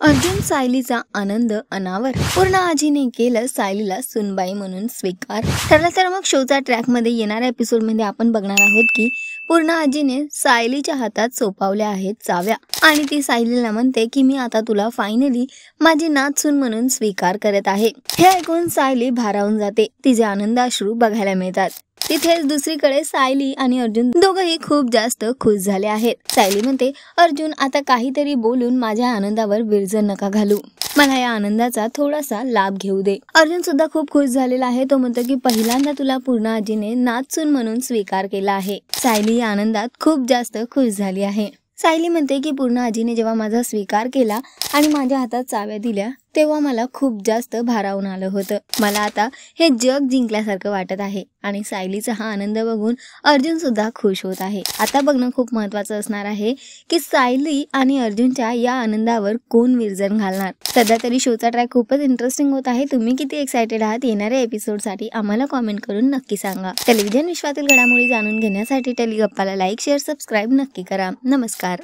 अर्जुन सायलीचा आनंद अनावर. पूर्ण आजीने केलं सायलीला सुनबाई म्हणून स्वीकार. ठरलं तर मग शोचा ट्रॅक मध्ये येणाऱ्या एपिसोड मध्ये आपण बघणार आहोत की पूर्ण आजीने सायलीच्या हातात सोपावल्या आहेत चाव्या आणि ती सायलीला म्हणते की मी आता तुला फायनली माझी नातसून म्हणून स्वीकार करत आहे. हे ऐकून सायली भारावून जाते. तिचे आनंद अश्रू बघायला मिळतात. तिथेच दुसरीकडे सायली आणि अर्जुन दोघंही खूप जास्त खुश झाले आहेत. सायली म्हणते अर्जुन आता काहीतरी बोलून माझ्या आनंदावर विरजण नका घालू, मला या आनंदाचा थोडासा लाभ घेऊ दे. अर्जुन सुद्धा खूप खुश झालेला आहे. तो म्हणतो की पहिल्यांदा तुला पूर्ण आजीने नातसून म्हणून स्वीकार केला आहे. सायली या आनंदात खूप जास्त खुश झाली आहे. सायली म्हणते की पूर्ण आजीने जेव्हा माझा स्वीकार केला आणि माझ्या हातात चाव्या दिल्या तेव्हा मला खूप जास्त भारावून आलं होतं. मला आता हे जग जिंकल्यासारखं वाटत आहे आणि सायलीचा हा आनंद बघून अर्जुन सुद्धा खुश होत आहे. आता बघणं खूप महत्त्वाचं असणार आहे की सायली आणि अर्जुनच्या या आनंदावर कोण विरजण घालणार. सध्या तरी शोचा ट्रॅक खूपच इंटरेस्टिंग होत आहे. तुम्ही किती एक्सायटेड आहात येणाऱ्या एपिसोडसाठी आम्हाला कॉमेंट करून नक्की सांगा. टेलिव्हिजन विश्वातील घडामोडी जाणून घेण्यासाठी टेलिगप्पाला लाईक शेअर सबस्क्राईब नक्की करा. नमस्कार.